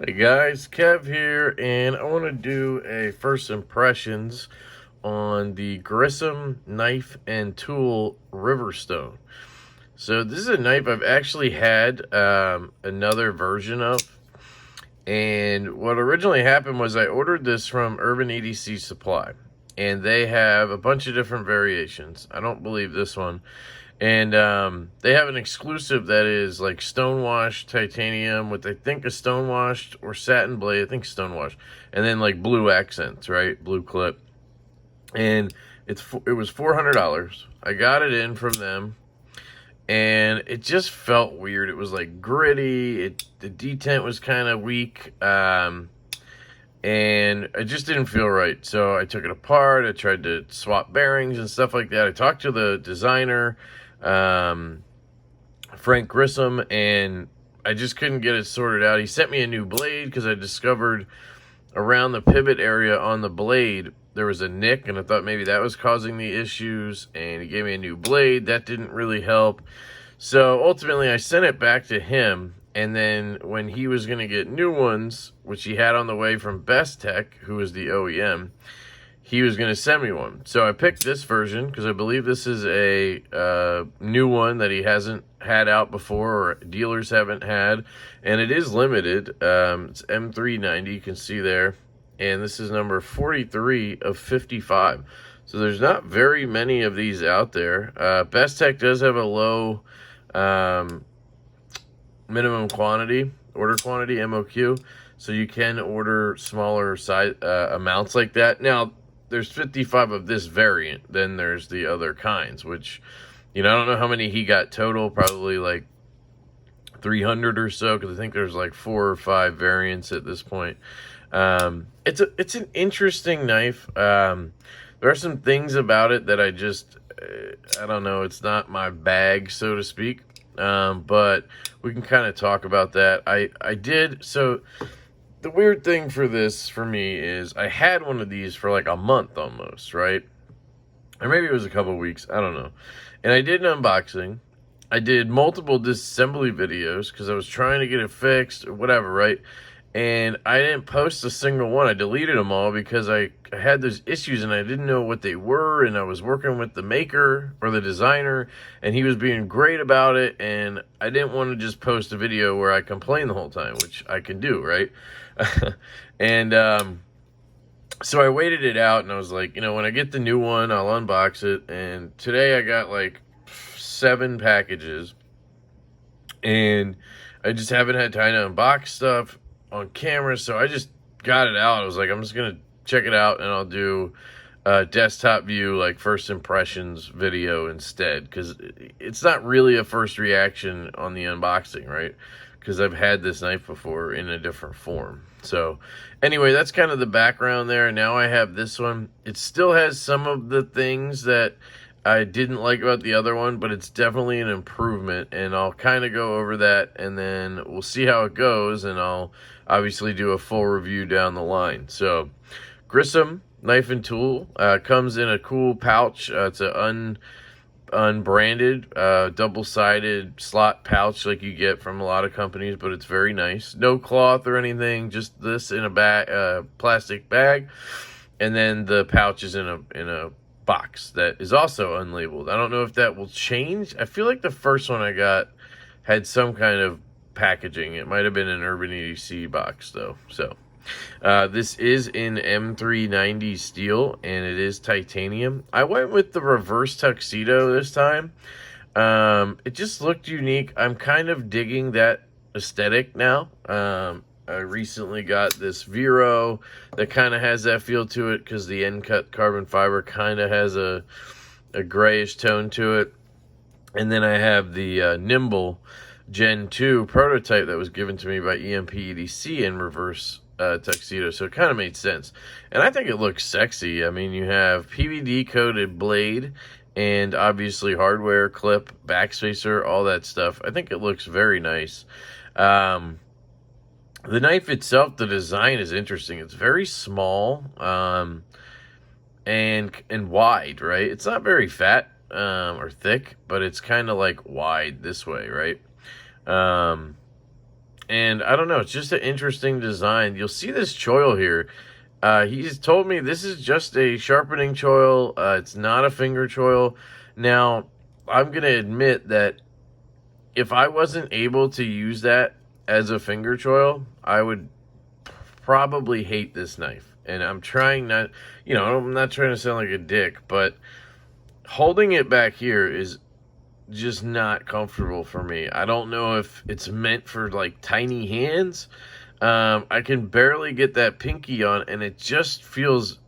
Hey guys, Kev here, and I want to do a first impressions on the Grissom knife and tool Riverstone. So this is a knife I've actually had another version of, and what originally happened was I ordered this from Urban EDC Supply, and they have a bunch of different variations. I don't believe this one. And they have an exclusive that is like stonewashed titanium with, I think, a stonewashed or satin blade. I think stonewashed. And then like blue accents, right? Blue clip. And it was $400. I got it in from them. And it just felt weird. It was like gritty. The detent was kind of weak. And it just didn't feel right. So I took it apart. I tried to swap bearings and stuff like that. I talked to the designer, Frank Grissom, and I just couldn't get it sorted out. He sent me a new blade because I discovered around the pivot area on the blade there was a nick, and I thought maybe that was causing the issues, and he gave me a new blade. That didn't really help. So ultimately I sent it back to him, and then when he was going to get new ones, which he had on the way from Best Tech, who is the OEM, he was going to send me one. So I picked this version because I believe this is a new one that he hasn't had out before, or dealers haven't had, and it is limited. It's M390, you can see there, and this is number 43 of 55. So there's not very many of these out there. Best Tech does have a low minimum quantity, order quantity, MOQ, so you can order smaller size amounts like that. Now, there's 55 of this variant, then there's the other kinds, which, I don't know how many he got total, probably like 300 or so, because I think there's like 4 or 5 variants at this point. It's an interesting knife. There are some things about it that I don't know, it's not my bag, so to speak. But we can kind of talk about that. I did, so the weird thing for me is I had one of these for like a month almost, right? Or maybe it was a couple of weeks, I don't know. And I did an unboxing. I did multiple disassembly videos because I was trying to get it fixed or whatever, right? And I didn't post a single one. I deleted them all because I had those issues and I didn't know what they were, and I was working with the maker or the designer, and he was being great about it, and I didn't want to just post a video where I complain the whole time, which I can do, right? And so I waited it out, and I was like, when I get the new one, I'll unbox it. And today I got like 7 packages, and I just haven't had time to unbox stuff on camera, so I just got it out. I was like, I'm just gonna check it out, and I'll do a desktop view, like first impressions video instead, because it's not really a first reaction on the unboxing, right? Because I've had this knife before in a different form. So anyway, that's kind of the background there. Now I have this one. It still has some of the things that I didn't like about the other one, but it's definitely an improvement, and I'll kind of go over that, and then we'll see how it goes, and I'll obviously do a full review down the line. So Grissom knife and tool comes in a cool pouch. It's an unbranded double-sided slot pouch like you get from a lot of companies, but it's very nice. No cloth or anything, just this in a bag, plastic bag, and then the pouch is in a box that is also unlabeled. I don't know if that will change. I feel like the first one I got had some kind of packaging. It might have been an Urban EDC box though. So this is in M390 steel, and it is titanium. I went with the reverse tuxedo this time. It just looked unique. I'm kind of digging that aesthetic now. I recently got this Vero that kind of has that feel to it because the end cut carbon fiber kind of has a grayish tone to it. And then I have the Nimble Gen 2 prototype that was given to me by EMP EDC in reverse tuxedo, so it kind of made sense. And I think it looks sexy. I mean, you have PVD coated blade and obviously hardware, clip, backspacer, all that stuff. I think it looks very nice. The knife itself, the design is interesting. It's very small and wide, right? It's not very fat or thick, but it's kind of like wide this way, right? And I don't know, it's just an interesting design. You'll see this choil here. He's told me this is just a sharpening choil. It's not a finger choil. Now, I'm going to admit that if I wasn't able to use that as a finger choil, I would probably hate this knife. And I'm trying not, I'm not trying to sound like a dick, but holding it back here is just not comfortable for me. I don't know if it's meant for like tiny hands. I can barely get that pinky on, and it just feels,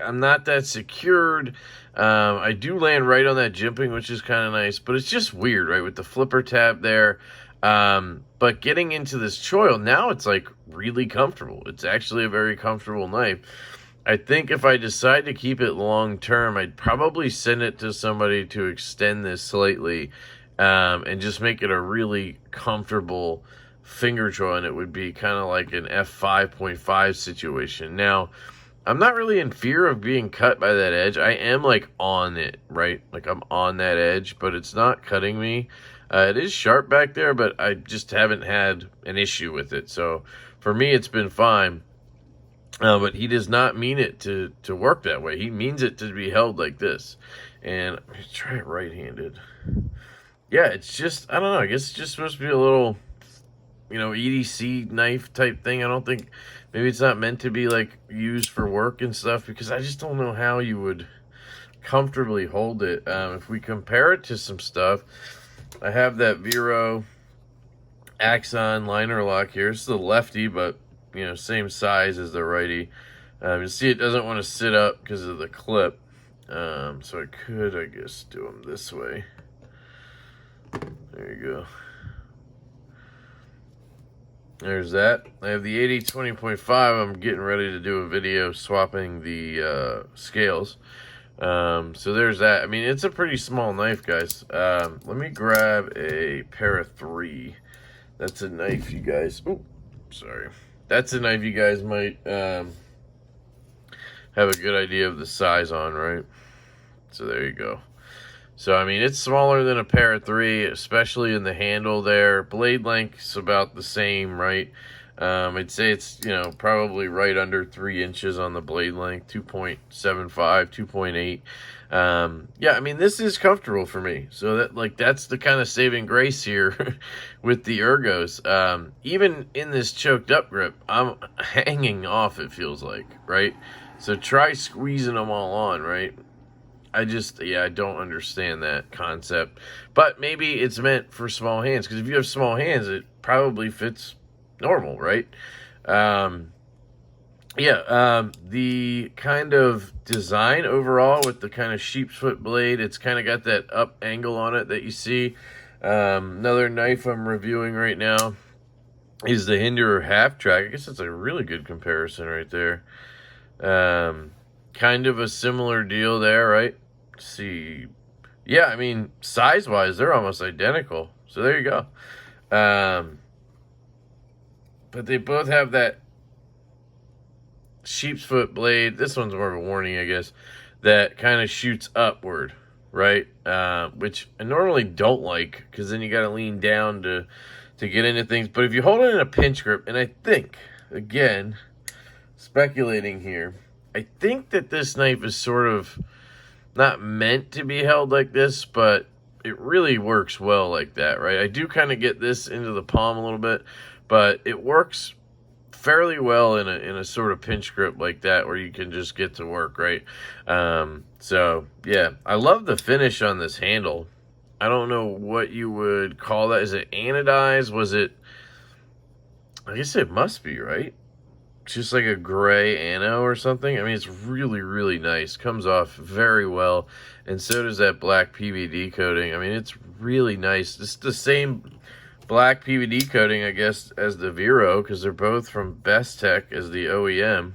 I'm not that secured. I do land right on that jimping, which is kind of nice, but it's just weird, right, with the flipper tab there. But getting into this choil, now it's like really comfortable. It's actually a very comfortable knife. I think if I decide to keep it long term, I'd probably send it to somebody to extend this slightly, and just make it a really comfortable finger choil, and it would be kind of like an f5.5 situation. Now, I'm not really in fear of being cut by that edge. I am like on it, right? Like I'm on that edge, but it's not cutting me. It is sharp back there, but I just haven't had an issue with it. So for me, it's been fine. But he does not mean it to work that way. He means it to be held like this. And I'm going to try it right-handed. Yeah, it's just, I don't know. I guess it's just supposed to be a little, EDC knife type thing. I don't think, maybe it's not meant to be like used for work and stuff, because I just don't know how you would comfortably hold it. If we compare it to some stuff, I have that Vero Axon liner lock here. It's the lefty, but same size as the righty. You see it doesn't want to sit up because of the clip. So I could, I guess, do them this way. There you go. There's that. I have the 80-20.5. I'm getting ready to do a video swapping the scales. So there's that. I mean, it's a pretty small knife, guys. Let me grab a pair of 3. That's a knife you guys... Oh, sorry. That's a knife you guys might have a good idea of the size on, right? So there you go. So, I mean, it's smaller than a pair of 3, especially in the handle there. Blade length's about the same, right? I'd say it's, probably right under 3 inches on the blade length, 2.75, 2.8. Yeah, I mean, this is comfortable for me. So that's the kind of saving grace here with the ergos. Even in this choked up grip, I'm hanging off, it feels like, right? So try squeezing them all on, right? I don't understand that concept. But maybe it's meant for small hands, because if you have small hands, it probably fits normal, right? The kind of design overall with the kind of sheep's foot blade, it's kind of got that up angle on it that you see. Another knife I'm reviewing right now is the Hinderer half track. I guess it's a really good comparison right there. Kind of a similar deal there, right? Let's see. Yeah, I mean, size-wise, they're almost identical. So there you go. But they both have that sheep's foot blade. This one's more of a warning, I guess, that kind of shoots upward, right? Which I normally don't like, because then you got to lean down to get into things. But if you hold it in a pinch grip, and I think, again, speculating here, I think that this knife is sort of not meant to be held like this, but it really works well like that, right? I do kind of get this into the palm a little bit, but it works fairly well in a sort of pinch grip like that, where you can just get to work, right? So yeah, I love the finish on this handle. I don't know what you would call that. Is it anodized? Was it, I guess it must be, right? Just like a gray ano or something. I mean, it's really, really nice. Comes off very well. And so does that black PVD coating. I mean, it's really nice. It's the same black PVD coating, I guess, as the Vero, because they're both from Bestech as the OEM.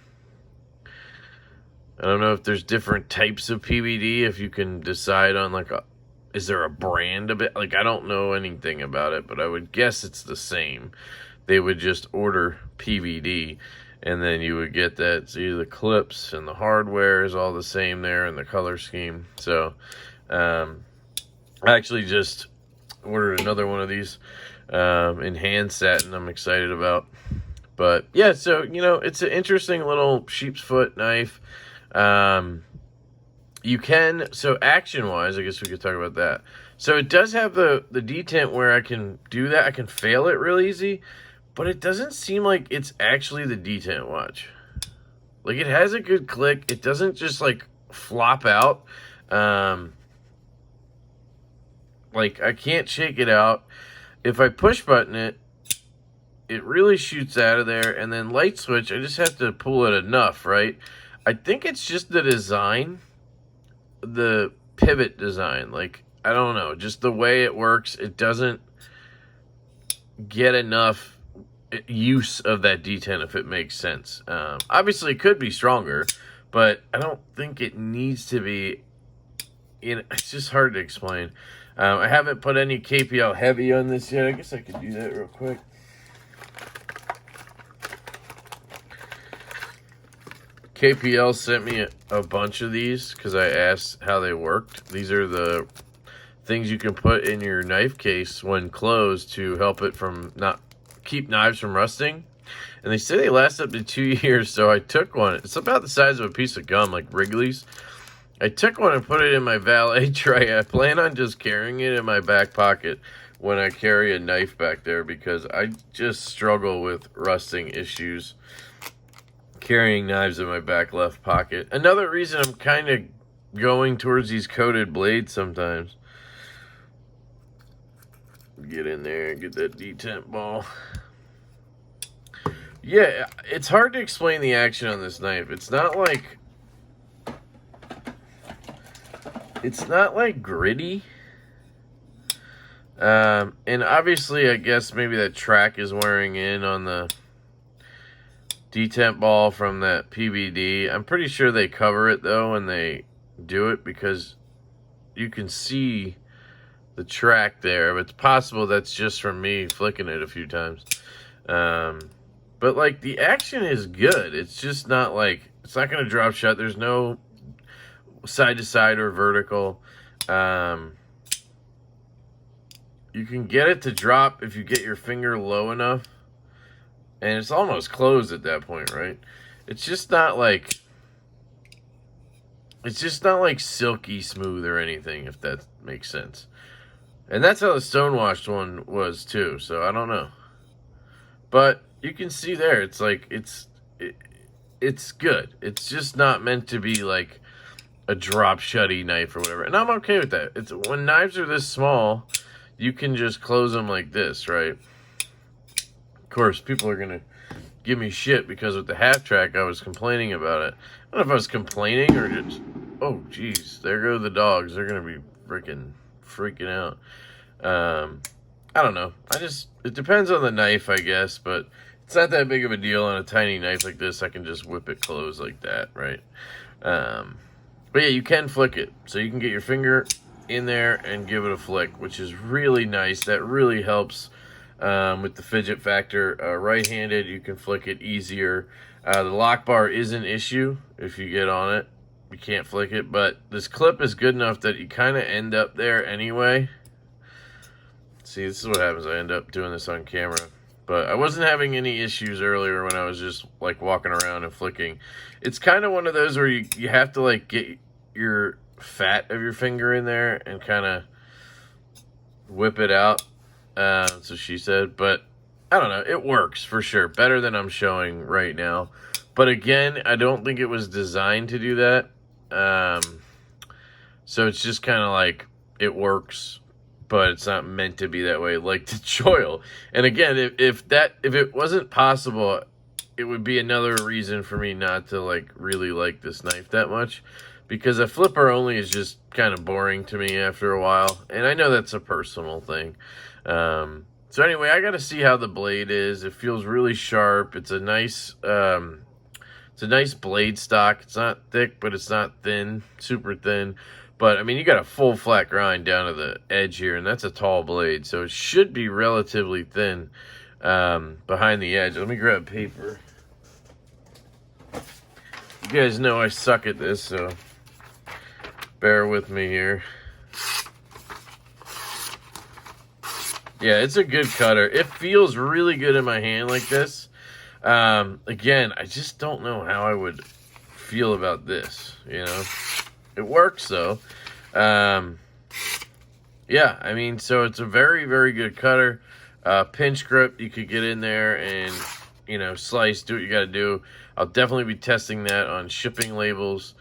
I don't know if there's different types of PVD, if you can decide on, like, is there a brand of it? Like, I don't know anything about it, but I would guess it's the same. They would just order PVD, and then you would get that. See, the clips and the hardware is all the same there, and the color scheme. So I actually just ordered another one of these in hand satin I'm excited about. But yeah, so, you know, it's an interesting little sheep's foot knife. You can, so action-wise, I guess we could talk about that. So it does have the detent where I can do that. I can fail it real easy, but it doesn't seem like it's actually the detent watch. Like, it has a good click. It doesn't just, like, flop out. Like, I can't shake it out. If I push button it, it really shoots out of there. And then light switch, I just have to pull it enough, right? I think it's just the design, the pivot design. Like, I don't know, just the way it works, it doesn't get enough use of that detent, if it makes sense. Obviously, it could be stronger, but I don't think it needs to be. It's just hard to explain. I haven't put any KPL heavy on this yet. I guess I could do that real quick. KPL sent me a bunch of these because I asked how they worked. These are the things you can put in your knife case when closed to help it from not keep knives from rusting. And they say they last up to 2 years, so I took one. It's about the size of a piece of gum, like Wrigley's. I took one and put it in my valet tray. I plan on just carrying it in my back pocket when I carry a knife back there because I just struggle with rusting issues carrying knives in my back left pocket. Another reason I'm kind of going towards these coated blades sometimes. Get in there and get that detent ball. Yeah, it's hard to explain the action on this knife. It's not like gritty. And obviously, I guess maybe that track is wearing in on the detent ball from that PVD. I'm pretty sure they cover it, though, when they do it, because you can see the track there. But it's possible that's just from me flicking it a few times. But, like, the action is good. It's just not, like, it's not going to drop shut. There's no side to side or vertical. You can get it to drop if you get your finger low enough. And it's almost closed at that point, right? It's just not like silky smooth or anything, if that makes sense. And that's how the stonewashed one was too, so I don't know. But you can see there, it's like it's good. It's just not meant to be like a drop shutty knife or whatever. And I'm okay with that. It's when knives are this small, you can just close them like this, right? Of course, people are going to give me shit because with the half track, I was complaining about it. I don't know if I was complaining or just, oh, geez, there go the dogs. They're going to be freaking out. I don't know. It depends on the knife, I guess, but it's not that big of a deal on a tiny knife like this. I can just whip it closed like that, right? But yeah, you can flick it. So you can get your finger in there and give it a flick, which is really nice. That really helps with the fidget factor. Right-handed, you can flick it easier. The lock bar is an issue if you get on it. You can't flick it, but this clip is good enough that you kind of end up there anyway. See, this is what happens. I end up doing this on camera. But I wasn't having any issues earlier when I was just like walking around and flicking. It's kind of one of those where you have to like get your fat of your finger in there and kind of whip it out. So she said, but I don't know. It works for sure. Better than I'm showing right now. But again, I don't think it was designed to do that. So it's just kind of like it works, but it's not meant to be that way, like the choil. And again, if it wasn't possible, it would be another reason for me not to like really like this knife that much, because a flipper only is just kind of boring to me after a while, and I know that's a personal thing. So anyway, I got to see how the blade is. It feels really sharp. It's a nice blade stock. It's not thick, but it's not thin, super thin. But, I mean, you got a full flat grind down to the edge here, and that's a tall blade. So it should be relatively thin behind the edge. Let me grab paper. You guys know I suck at this, so bear with me here. Yeah, it's a good cutter. It feels really good in my hand like this. Again, I just don't know how I would feel about this, you know? It works, though. Um, yeah, I mean, so it's a very, very good cutter. Pinch grip, you could get in there and, you know, slice, do what you got to do. I'll definitely be testing that on shipping labels.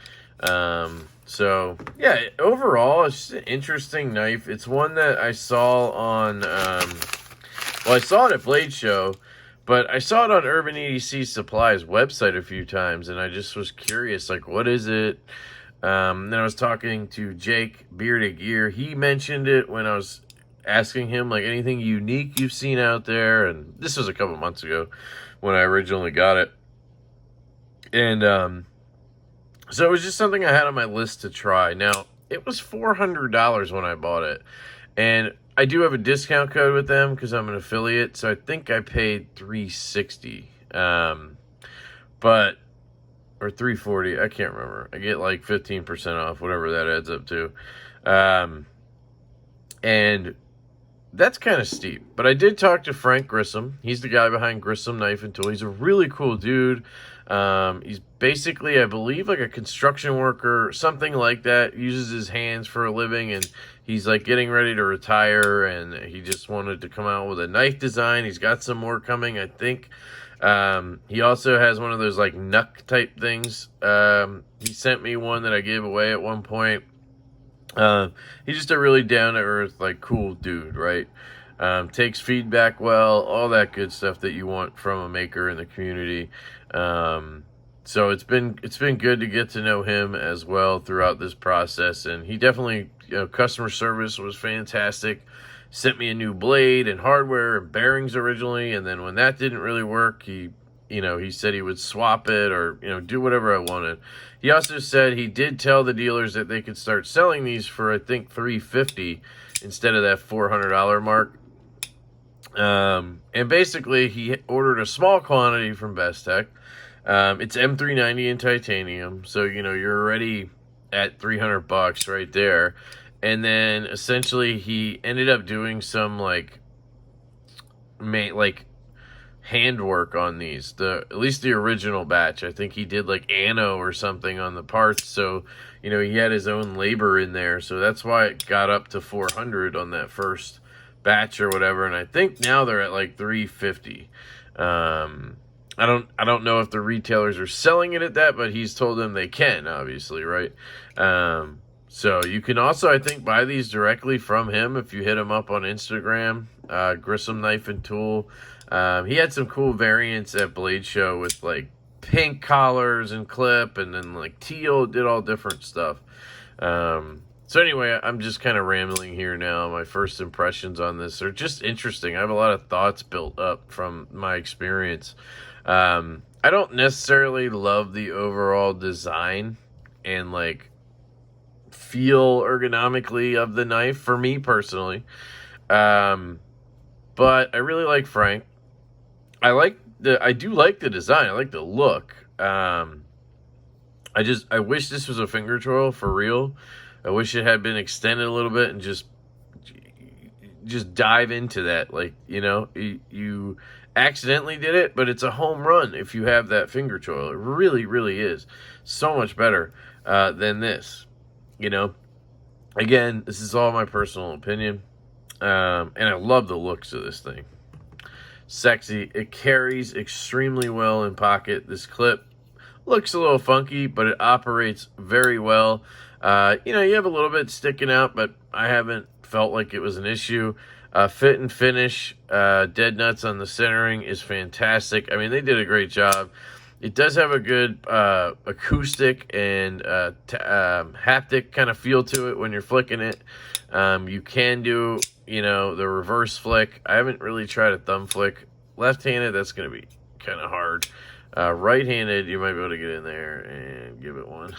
So, yeah, overall, it's just an interesting knife. It's one that I saw on, well, I saw it at Blade Show, but I saw it on Urban EDC Supply's website a few times, and I just was curious, like, what is it? Then I was talking to Jake, Bearded Gear. He mentioned it when I was asking him, like, anything unique you've seen out there, and this was a couple months ago when I originally got it. And, so it was just something I had on my list to try. Now, it was $400 when I bought it. And I do have a discount code with them because I'm an affiliate. So I think I paid $360. But, or $340. I can't remember. I get like 15% off, whatever that adds up to. And that's kind of steep. But I did talk to Frank Grissom. He's the guy behind Grissom Knife and Tool. He's a really cool dude. He's basically, I believe, like a construction worker, something like that. Uses his hands for a living, and he's like getting ready to retire, and he just wanted to come out with a knife design. He's got some more coming, I think. He also has one of those like Nuck type things. He sent me one that I gave away at one point. He's just a really down-to-earth, like, cool dude, right? Takes feedback well, all that good stuff that you want from a maker in the community. So it's been good to get to know him as well throughout this process, and he definitely, you know, customer service was fantastic. Sent me a new blade and hardware and bearings originally, and then when that didn't really work, he said he would swap it or, you know, do whatever I wanted. He also said he did tell the dealers that they could start selling these for, I think, $350 instead of that $400 mark. And basically, he ordered a small quantity from Best Tech. It's M390 in titanium, so, you know, you're already at $300 right there. And then, essentially, he ended up doing some, like handwork on these. At least the original batch. I think he did, like, anno or something on the parts, so, you know, he had his own labor in there, so that's why it got up to $400 on that first batch or whatever, and I think now they're at like $350. I don't know if the retailers are selling it at that, but he's told them they can, obviously, right? So you can also, I think, buy these directly from him if you hit him up on Instagram, Grissom Knife and Tool. He had some cool variants at Blade Show with like pink collars and clip, and then like teal, did all different stuff. So anyway, I'm just kind of rambling here now. My first impressions on this are just interesting. I have a lot of thoughts built up from my experience. I don't necessarily love the overall design and like feel ergonomically of the knife for me personally. But I really like Frank. I do like the design. I like the look. I wish this was a finger choil for real. I wish it had been extended a little bit and just dive into that. Like, you know, you accidentally did it, but it's a home run if you have that finger choil. It really, really is. So much better than this, you know. Again, this is all my personal opinion. And I love the looks of this thing. Sexy. It carries extremely well in pocket. This clip looks a little funky, but it operates very well. You know, you have a little bit sticking out, but I haven't felt like it was an issue. Fit and finish, dead nuts on the centering is fantastic. I mean, they did a great job. It does have a good acoustic and haptic kind of feel to it when you're flicking it. You can do, you know, the reverse flick. I haven't really tried a thumb flick. Left-handed, that's going to be kind of hard. Right-handed, you might be able to get in there and give it one.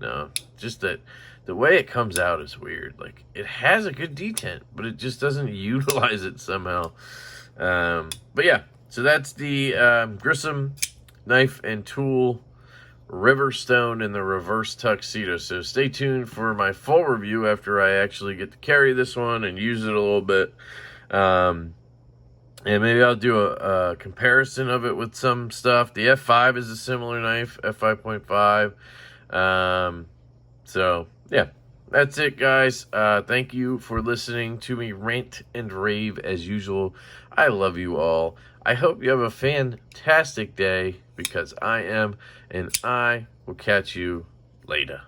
No, just that the way it comes out is weird. Like, it has a good detent, but it just doesn't utilize it somehow. But yeah, so that's the Grissom Knife and Tool Riverstone in the reverse tuxedo. So stay tuned for my full review after I actually get to carry this one and use it a little bit. And maybe I'll do a comparison of it with some stuff. The F5 is a similar knife, F5.5. So, yeah, that's it, guys. Thank you for listening to me rant and rave as usual. I love you all. I hope you have a fantastic day, because I am, and I will catch you later.